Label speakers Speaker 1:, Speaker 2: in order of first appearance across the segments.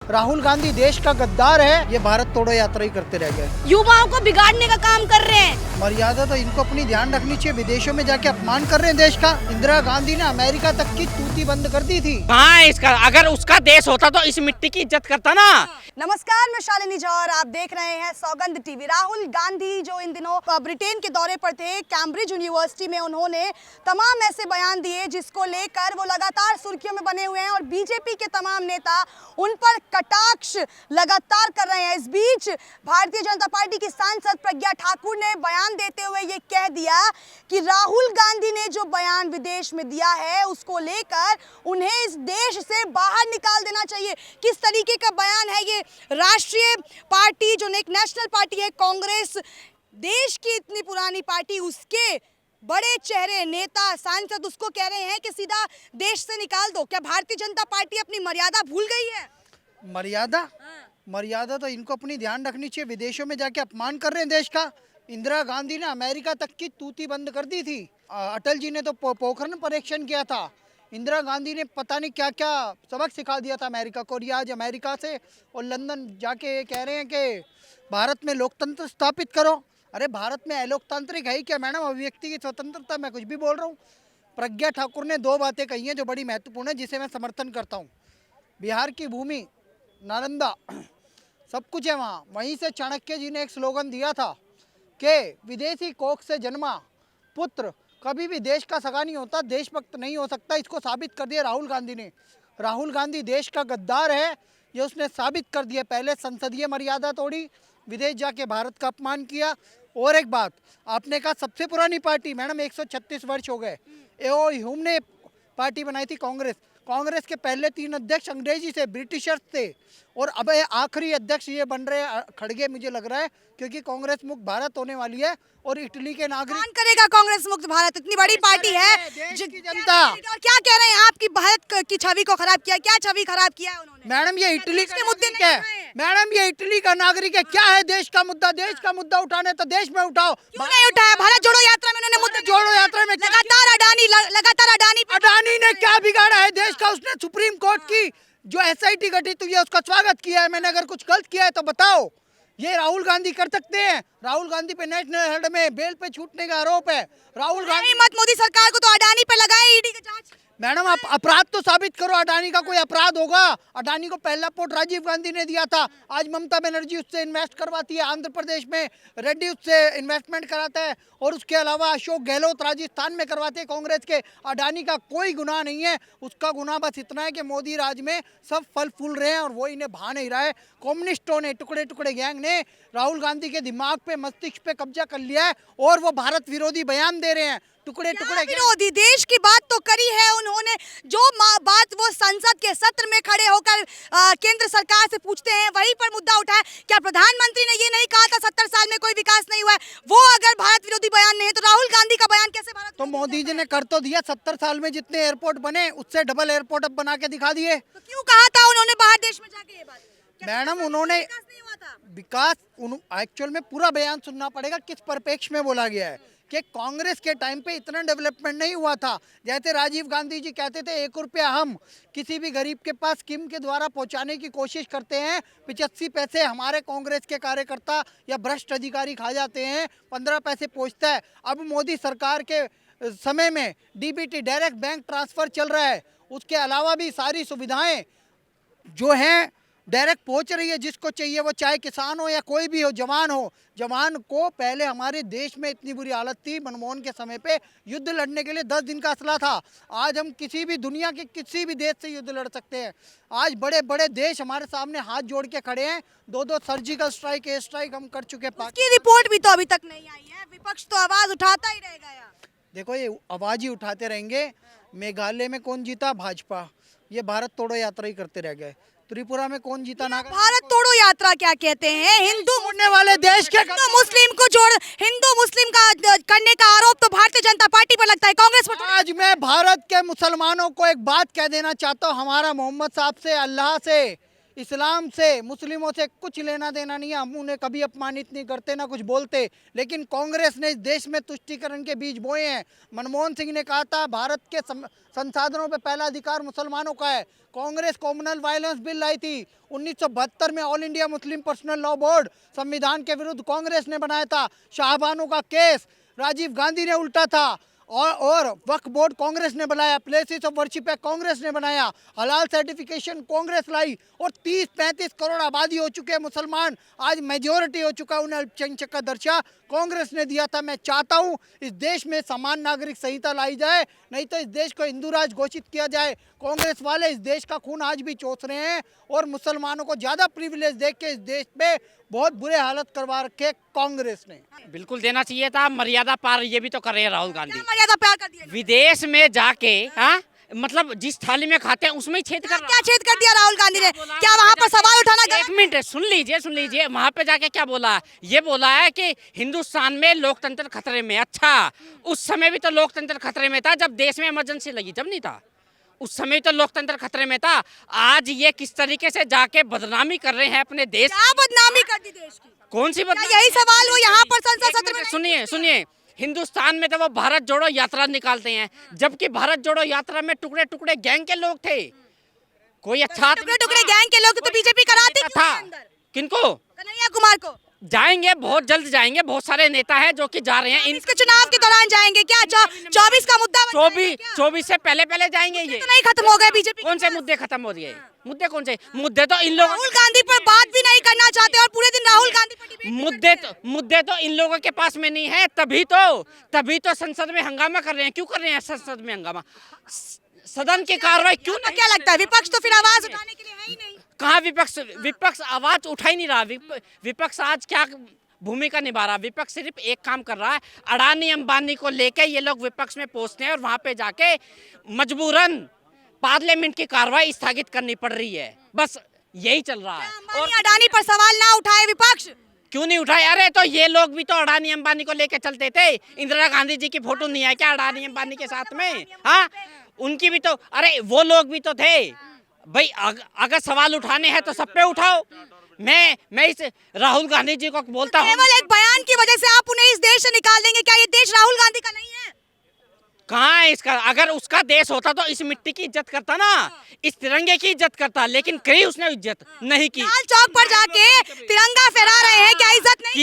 Speaker 1: राहुल गांधी देश का गद्दार है, ये भारत तोड़ो यात्रा ही करते रह गए।
Speaker 2: युवाओं को बिगाड़ने का काम कर रहे हैं।
Speaker 1: मर्यादा तो इनको अपनी ध्यान रखनी चाहिए, विदेशों में जाके अपमान कर रहे हैं देश का। इंदिरा गांधी ने अमेरिका तक की तूती बंद कर दी थी।
Speaker 3: हाँ, इसका अगर उसका देश होता तो इस मिट्टी की इज्जत करता ना।
Speaker 2: नमस्कार, मैं शालिनी जौहर, आप देख रहे हैं सौगंध टीवी। राहुल गांधी जो इन दिनों ब्रिटेन के दौरे पर थे, कैम्ब्रिज यूनिवर्सिटी में उन्होंने तमाम ऐसे बयान दिए जिसको लेकर वो लगातार सुर्खियों में बने हुए हैं और बीजेपी के तमाम नेता उन पर कटाक्ष लगातार कर रहे हैं। इस बीच भारतीय जनता पार्टी की सांसद प्रज्ञा ठाकुर ने बयान देते हुए ये कह दिया कि राहुल गांधी ने जो बयान विदेश में दिया है उसको लेकर उन्हें इस देश से बाहर निकाल देना चाहिए। किस तरीके का बयान है ये? राष्ट्रीय पार्टी जो एक नेशनल पार्टी है कांग्रेस, देश की इतनी पुरानी पार्टी, उसके बड़े चेहरे, नेता, सांसद उसको कह रहे हैं कि सीधा देश से निकाल दो। क्या भारतीय जनता पार्टी अपनी मर्यादा भूल गई है?
Speaker 1: मर्यादा तो इनको अपनी ध्यान रखनी चाहिए, विदेशों में जाके अपमान कर रहे हैं देश का। इंदिरा गांधी ने अमेरिका तक की तूती बंद कर दी थी। अटल जी ने तो पोखरण परीक्षण किया था। इंदिरा गांधी ने पता नहीं क्या क्या सबक सिखा दिया था अमेरिका को। और ये आज अमेरिका से और लंदन जाके कह रहे हैं कि भारत में लोकतंत्र स्थापित करो। अरे भारत में अलोकतांत्रिक है ही क्या मैडम? अभिव्यक्ति की स्वतंत्रता, मैं कुछ भी बोल रहा हूँ। प्रज्ञा ठाकुर ने दो बातें कही हैं जो बड़ी महत्वपूर्ण है, जिसे मैं समर्थन करता हूँ। बिहार की भूमि, नालंदा, सब कुछ है वहाँ। वहीं से चाणक्य जी ने एक स्लोगन दिया था कि विदेशी कोख से जन्मा पुत्र कभी भी देश का सगा नहीं होता, देशभक्त नहीं हो सकता। इसको साबित कर दिया राहुल गांधी ने। राहुल गांधी देश का गद्दार है, ये उसने साबित कर दिया। पहले संसदीय मर्यादा तोड़ी, विदेश जाके भारत का अपमान किया। और एक बात, आपने कहा सबसे पुरानी पार्टी, मैडम 136 वर्ष हो गए। एओ ह्यूम ने पार्टी बनाई थी कांग्रेस। कांग्रेस के पहले 3 अध्यक्ष अंग्रेजी से, ब्रिटिशर्स थे। और अब आखिरी अध्यक्ष ये बन रहे हैं खड़गे, मुझे लग रहा है, क्योंकि कांग्रेस मुक्त भारत होने वाली है। और इटली के नागरिक
Speaker 2: कौन करेगा कांग्रेस मुक्त भारत? इतनी बड़ी पार्टी है
Speaker 1: देश की जनता।
Speaker 2: क्या कह रहे हैं आपकी भारत की छवि को खराब किया? क्या छवि खराब किया है उन्होंने?
Speaker 1: मैडम ये इटली का
Speaker 2: मुद्दे
Speaker 1: नागरिक है। मैडम ये इटली का नागरिक है। क्या है देश का मुद्दा? देश का मुद्दा उठाने तो देश में उठाओ।
Speaker 2: क्यों नहीं उठाया? भारत जोड़ो यात्रा में उन्होंने मुद्दे
Speaker 1: जोड़ो यात्रा में
Speaker 2: लगातार
Speaker 1: अडानी ने क्या बिगाड़ा है देश का? उसने सुप्रीम कोर्ट की जो एसआईटी गठित हुई है उसका स्वागत किया है। मैंने अगर कुछ गलत किया है तो बताओ। ये राहुल गांधी कर सकते हैं? राहुल गांधी पे नेशनल हेराल्ड में बेल पे छूटने का आरोप है। राहुल गांधी
Speaker 2: मत मोदी सरकार को तो अडानी पे लगाए ईडी की जांच।
Speaker 1: मैडम आप अपराध तो साबित करो। अडानी का कोई अपराध होगा? अडानी को पहला पोर्ट राजीव गांधी ने दिया था। आज ममता बनर्जी उससे इन्वेस्ट करवाती है। आंध्र प्रदेश में रेड्डी उससे इन्वेस्टमेंट कराता है। और उसके अलावा अशोक गहलोत राजस्थान में करवाते हैं कांग्रेस के। अडानी का कोई गुनाह नहीं है। उसका गुनाह बस इतना है कि मोदी राज में सब फल फूल रहे हैं और वो इन्हें भा नहीं रहा है। कम्युनिस्टों ने, टुकड़े टुकड़े गैंग ने राहुल गांधी के दिमाग पे, मस्तिष्क पे कब्जा कर लिया है और वो भारत विरोधी बयान दे रहे हैं। टुकड़े टुकड़े
Speaker 2: विरोधी देश की बात तो करी है उन्होंने। जो बात वो संसद के सत्र में खड़े होकर केंद्र सरकार से पूछते हैं, वहीं पर मुद्दा उठाया। क्या प्रधानमंत्री ने ये नहीं कहा था 70 साल में कोई विकास नहीं हुआ है? वो अगर भारत विरोधी बयान नहीं है तो राहुल गांधी का बयान कैसे भारत?
Speaker 1: तो मोदी जी ने कर तो दिया। 70 साल में जितने एयरपोर्ट बने उससे डबल एयरपोर्ट अब बना के दिखा दिए।
Speaker 2: तो क्यों कहा था उन्होंने बाहर देश में जाके ये बात?
Speaker 1: मैडम उन्होंने विकास एक्चुअल में पूरा बयान सुनना पड़ेगा किस परिप्रेक्ष्य में बोला गया है। कि कांग्रेस के टाइम पे इतना डेवलपमेंट नहीं हुआ था। जैसे राजीव गांधी जी कहते थे 1 रुपया हम किसी भी गरीब के पास स्कीम के द्वारा पहुंचाने की कोशिश करते हैं, 85 पैसे हमारे कांग्रेस के कार्यकर्ता या भ्रष्ट अधिकारी खा जाते हैं, 15 पैसे पहुंचता है। अब मोदी सरकार के समय में डीबीटी, डायरेक्ट बैंक ट्रांसफर चल रहा है। उसके अलावा भी सारी सुविधाएं जो हैं डायरेक्ट पहुंच रही है जिसको चाहिए, वो चाहे किसान हो या कोई भी हो, जवान हो। जवान को पहले हमारे देश में इतनी बुरी हालत थी मनमोहन के समय पे, युद्ध लड़ने के लिए 10 दिन का असला था। आज हम किसी भी दुनिया के किसी भी देश से युद्ध लड़ सकते हैं। आज बड़े बड़े देश हमारे सामने हाथ जोड़ के खड़े हैं। 2-2 सर्जिकल स्ट्राइक, एयर स्ट्राइक हम कर चुके हैं।
Speaker 2: उसकी रिपोर्ट भी तो अभी तक नहीं आई है। विपक्ष तो आवाज उठाता ही रहेगा यार।
Speaker 1: देखो ये आवाज ही उठाते रहेंगे। मेघालय में कौन जीता? भाजपा। ये भारत तोड़ो यात्रा ही करते रह गए। त्रिपुरा में कौन जीता?
Speaker 2: भारत तोड़ो यात्रा क्या कहते हैं? हिंदू
Speaker 1: तोड़ने वाले देश के
Speaker 2: मुस्लिम को जोड़, हिंदू मुस्लिम का करने का आरोप तो भारतीय जनता पार्टी पर लगता है, कांग्रेस पर।
Speaker 1: आज मैं भारत के मुसलमानों को एक बात कह देना चाहता हूँ, हमारा मोहम्मद साहब से, अल्लाह से, इस्लाम से मुस्लिमों से कुछ लेना देना नहीं है, हम उन्हें कभी अपमानित नहीं करते ना कुछ बोलते, लेकिन कांग्रेस ने इस देश में तुष्टीकरण के बीज बोए हैं। मनमोहन सिंह ने कहा था भारत के संसाधनों पे पहला अधिकार मुसलमानों का है। कांग्रेस कॉमनल वायलेंस बिल लाई थी 1972 में, all India Muslim personal law board संविधान के विरुद्ध कांग्रेस ने बनाया था। शाहबानो का केस राजीव गांधी ने उल्टा था, और वक्फ बोर्ड कांग्रेस ने बनाया, places of worship act Congress ने बनाया, हलाल सर्टिफिकेशन कांग्रेस लाई, और 30-35 करोड़ आबादी हो चुके हैं मुसलमान, आज मेजोरिटी हो चुका है, उन्हें अल्पसंख्यक का दर्जा कांग्रेस ने दिया था। मैं चाहता हूं इस देश में समान नागरिक संहिता लाई जाए, नहीं तो इस देश को हिंदू राज घोषित किया जाए। कांग्रेस वाले इस देश का खून आज भी चोस रहे हैं, और मुसलमानों को ज्यादा प्रिविलेज देख के इस देश पे बहुत बुरे हालत करवा रखे कांग्रेस ने।
Speaker 3: बिल्कुल देना चाहिए था, मर्यादा पार ये भी तो कर रहे हैं राहुल गांधी।
Speaker 2: क्या मर्यादा प्यार कर दिया?
Speaker 3: विदेश में जाके हाँ मतलब जिस थाली में खाते हैं उसमें ही छेद कर
Speaker 2: क्या छेद कर दिया राहुल गांधी ने? क्या वहाँ पर सवाल उठाना गलत?
Speaker 3: एक मिनट सुन लीजिए वहां पे जाके क्या बोला है? ये बोला है कि हिंदुस्तान में लोकतंत्र खतरे में। अच्छा, उस समय भी तो लोकतंत्र खतरे में था जब देश में इमरजेंसी लगी, जब नहीं था? उस समय तो लोकतंत्र खतरे में था। आज ये किस तरीके से जाके बदनामी कर रहे हैं अपने देश।
Speaker 2: क्या बदनामी कर दी देश की?
Speaker 3: कौन सी बदनामी?
Speaker 2: यही सवाल वो यहाँ पर संसद सत्र में
Speaker 3: सुनिए, हिंदुस्तान में तो वो भारत जोड़ो यात्रा निकालते हैं, जबकि भारत जोड़ो यात्रा में टुकड़े टुकड़े गैंग के लोग थे। कोई अच्छा
Speaker 2: टुकड़े टुकड़े गैंग के लोग तो बीजेपी कराती क्यों
Speaker 3: था?
Speaker 2: है अंदर?
Speaker 3: किनको?
Speaker 2: कन्हैया कुमार को।
Speaker 3: जाएंगे, बहुत जल्द जाएंगे। बहुत सारे नेता हैं जो कि जा रहे हैं।
Speaker 2: इसके चुनाव के दौरान जाएंगे क्या? 24 का मुद्दा बन जाएगा क्या?
Speaker 3: 24 से पहले जाएंगे। ये
Speaker 2: तो नहीं खत्म हो गए बीजेपी?
Speaker 3: कौन से मुद्दे खत्म हो रहे? मुद्दे कौन से? मुद्दे तो इन लोगों
Speaker 2: राहुल गांधी पर बात भी नहीं करना चाहते और पूरे दिन राहुल गांधी पर डिबेट
Speaker 3: मुद्दे तो इन लोगों के पास में नहीं है, तभी तो संसद में हंगामा कर रहे हैं। क्यों कर रहे हैं संसद में हंगामा? सदन की कार्रवाई क्यों
Speaker 2: करते हैं। क्या लगता है विपक्ष तो फिर आवाज उठाने के लिए है ही नहीं?
Speaker 3: कहाँ विपक्ष आवाज उठा ही नहीं रहा। विपक्ष आज क्या भूमिका निभा रहा? विपक्ष सिर्फ एक काम कर रहा है, अडानी अंबानी को लेके ये लोग विपक्ष में पहुंचते हैं और वहां पे जाके मजबूरन पार्लियामेंट की कार्रवाई स्थगित करनी पड़ रही है। बस यही चल रहा है।
Speaker 2: और अडानी पर सवाल ना उठाए विपक्ष?
Speaker 3: क्यों नहीं उठाए? अरे तो ये लोग भी तो अडानी अंबानी को लेके चलते थे। इंदिरा गांधी जी की फोटो नहीं है क्या अडानी अंबानी के साथ में? हाँ, उनकी भी तो, अरे वो लोग भी तो थे भाई। अगर सवाल उठाने हैं तो सब पे उठाओ। मैं इस राहुल गांधी जी को बोलता हूँ,
Speaker 2: केवल एक बयान की वजह से आप उन्हें इस देश से निकाल देंगे? क्या ये देश राहुल गांधी का नहीं है?
Speaker 3: कहाँ है इसका? अगर उसका देश होता तो इस मिट्टी की इज्जत करता ना, इस तिरंगे की इज्जत करता, लेकिन कहीं उसने इज्जत नहीं की।
Speaker 2: लाल चौक पर जाके तिरंगा फहरा रहे हैं, क्या इज्जत नहीं?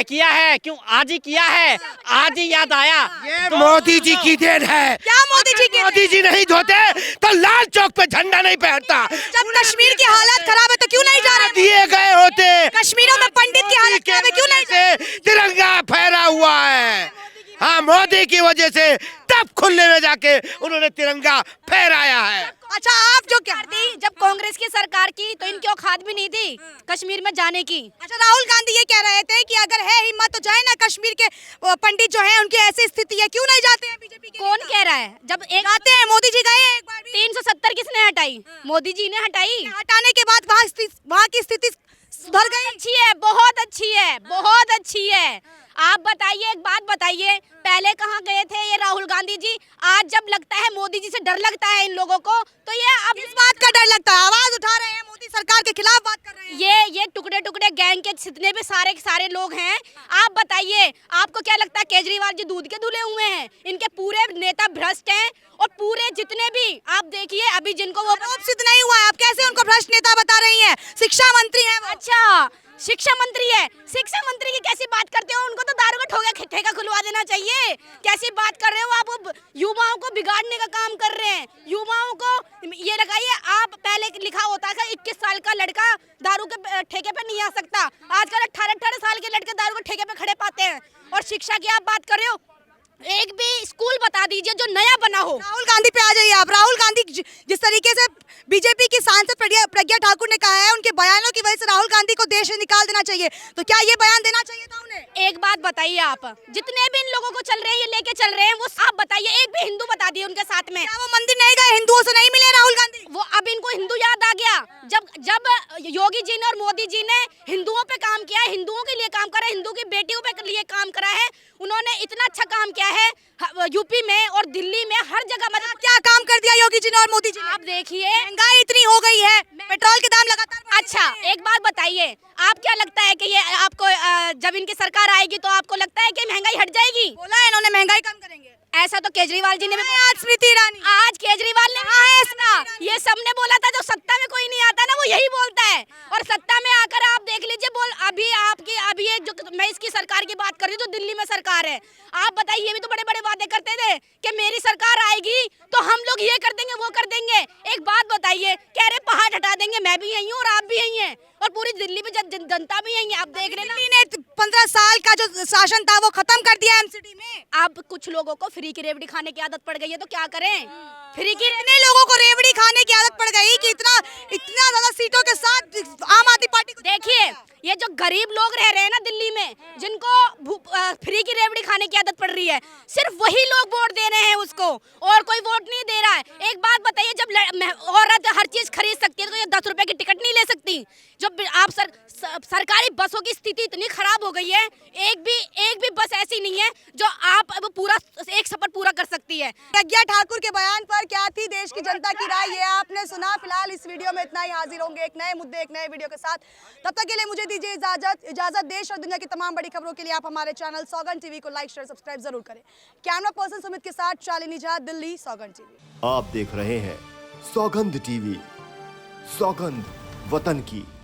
Speaker 3: किया है। क्यों आज ही किया है? आज ही याद आया।
Speaker 4: ये मोदी जी की देन है।
Speaker 2: क्या मोदी जी की?
Speaker 4: मोदी जी नहीं धोते तो लाल चौक पे झंडा नहीं फहरता।
Speaker 2: जब कश्मीर की हालत खराब है तो क्यों नहीं जा रहे?
Speaker 4: दिए गए होते।
Speaker 2: कश्मीरों में पंडित की हालत खराब है, क्यों नहीं जा रहे?
Speaker 4: तिरंगा फहरा हुआ है। हाँ, मोदी की वजह से तब खुले में जाके उन्होंने तिरंगा फहराया है।
Speaker 2: अच्छा, आप जो क्या
Speaker 5: जब कांग्रेस की सरकार की तो इनकी औकात भी नहीं थी कश्मीर में जाने की।
Speaker 2: अच्छा, राहुल गांधी ये कह रहे थे कि अगर है हिम्मत तो जाए ना, कश्मीर के पंडित जो हैं उनकी ऐसी स्थिति है, क्यों नहीं जाते हैं बीजेपी के?
Speaker 5: कौन कह रहा है? जब एक
Speaker 2: जाते हैं, मोदी जी गए हैं एक बार भी।
Speaker 5: 370 किसने हटाई? मोदी जी ने हटाई।
Speaker 2: हटाने के बाद वहाँ की स्थिति सुधर गई।
Speaker 5: अच्छी है, बहुत अच्छी है, बहुत अच्छी है। आप बताइए, एक बात बताइए, पहले कहाँ गए थे ये राहुल गांधी जी? आज जब लगता है मोदी जी से डर लगता है इन लोगों को, तो ये अब
Speaker 2: इस बात का डर लगता है, आवाज उठा रहे हैं, मोदी सरकार के खिलाफ बात कर रहे हैं।
Speaker 5: ये टुकड़े टुकड़े गैंग के जितने भी सारे लोग हैं, आप बताइए, आपको क्या लगता है केजरीवाल जी दूध के धुले हुए हैं? इनके पूरे नेता भ्रष्ट हैं, और पूरे जितने भी आप देखिए अभी जिनको वो
Speaker 2: सिद्ध नहीं हुआ है, आप कैसे उनको भ्रष्ट नेता बता रही हैं? शिक्षा मंत्री हैं वो।
Speaker 5: अच्छा, शिक्षा मंत्री है। शिक्षा मंत्री की कैसी बात करते हो? उनको तो दारू का ठेका खुलवा देना चाहिए। कैसी बात कर रहे हो आप? युवाओं को बिगाड़ने का काम कर रहे हैं। युवाओं को ये लगाइए, आप पहले लिखा होता था 21 साल का लड़का दारू के ठेके पे नहीं आ सकता। आजकल 18 साल के लड़के दारू के ठेके पे खड़े पाते हैं। और शिक्षा की आप बात कर रहे हो, एक भी स्कूल बता दीजिए जो नया बना हो।
Speaker 2: राहुल गांधी पे आ जाइए आप। राहुल गांधी जिस तरीके से बीजेपी की सांसद प्रज्ञा ठाकुर ने कहा है, उनके बयानों की वजह से राहुल गांधी को देश से निकाल देना चाहिए, तो क्या ये बयान देना चाहिए था उन्हें?
Speaker 5: एक बात बताइए, आप जितने भी इन लोगों को चल रहे हैं, ये लेके चल रहे हैं, वो आप बताइए, एक भी हिंदू बता दिए उनके साथ में।
Speaker 2: क्या वो मंदिर नहीं गए? हिंदुओं से नहीं मिले राहुल गांधी?
Speaker 5: वो अब इनको हिंदू याद आ गया। जब योगी जी ने और मोदी जी ने हिंदुओं पे काम किया है, हिंदुओं के लिए काम करा है, हिंदू की बेटियों पे लिए काम करा है, उन्होंने इतना अच्छा काम किया है। यूपी में और दिल्ली में हर जगह मतलब
Speaker 2: क्या काम कर दिया योगी जी ने और मोदी जी ने?
Speaker 5: आप देखिए
Speaker 2: महंगाई इतनी हो गई है, पेट्रोल के दाम लगातार बढ़
Speaker 5: अच्छा
Speaker 2: रहे हैं।
Speaker 5: एक बात बताइए, आप क्या लगता है कि ये आपको जब इनकी सरकार आएगी तो आपको लगता है कि महंगाई हट जाएगी?
Speaker 2: बोला है इन्होंने महंगाई कम करेंगे।
Speaker 5: ऐसा तो केजरीवाल जी ने भी
Speaker 2: आज स्मृति ईरानी
Speaker 5: आज केजरीवाल ने कहा है इसका, ये सबने बोला था। जो सत्ता में कोई नहीं आता ना वो यही बोलता है, और सत्ता में आकर आप देख लीजिए अभी ये जो मैं इसकी सरकार की बात कर रही हूँ, तो दिल्ली में सरकार है। आप बताइए, ये भी तो बड़े बड़े वादे करते थे कि मेरी सरकार आएगी तो हम लोग ये कर देंगे वो कर देंगे। एक बात बताइए, कह रहे पहाड़ हटा देंगे, मैं भी यही हूँ और आप भी यही हैं, और पूरी दिल्ली में जनता भी यही है। आप देख रहे हैं
Speaker 2: ने 15 साल का जो शासन था वो खत्म कर दिया एमसीडी में।
Speaker 5: अब कुछ लोगों को फ्री की रेवड़ी खाने की आदत पड़ गई है, तो क्या करें? फ्री की
Speaker 2: कितने लोगों को रेवड़ी खाने की आदत पड़ गई कि इतना ज्यादा सीटों के साथ आम आदमी पार्टी को
Speaker 5: देखिए, ये जो गरीब लोग रह रहे हैं ना दिल्ली में, जिनको फ्री की रेवड़ी खाने की आदत पड़ रही है, सिर्फ वही लोग वोट दे रहे हैं उसको, और कोई वोट नहीं दे रहा है। एक बात बताइए, जब औरत हर चीज खरीद सकती है तो ये 10 रुपए की टिकट नहीं ले सकती? जब आप सरकारी बसों की स्थिति इतनी खराब हो गई है, एक भी बस ऐसी नहीं है जो आप अब पूरा एक सफर पूरा कर सकती है।
Speaker 2: प्रज्ञा ठाकुर के बयान पर क्या थी देश की जनता की राय, ये आपने सुना। फिलहाल इस वीडियो में इतना ही। हाजिर होंगे एक नए मुद्दे, एक नए वीडियो के साथ। तब तक के लिए मुझे दीजिए इजाजत। देश और दुनिया की तमाम बड़ी खबरों के लिए आप हमारे चैनल सौगंध टीवी को लाइक शेयर सब्सक्राइब जरूर करें। कैमरा पर्सन सुमित के साथ शालिनी झा, दिल्ली, सौगंध टीवी।
Speaker 6: आप देख रहे हैं सौगंध टीवी, सौगंध वतन की।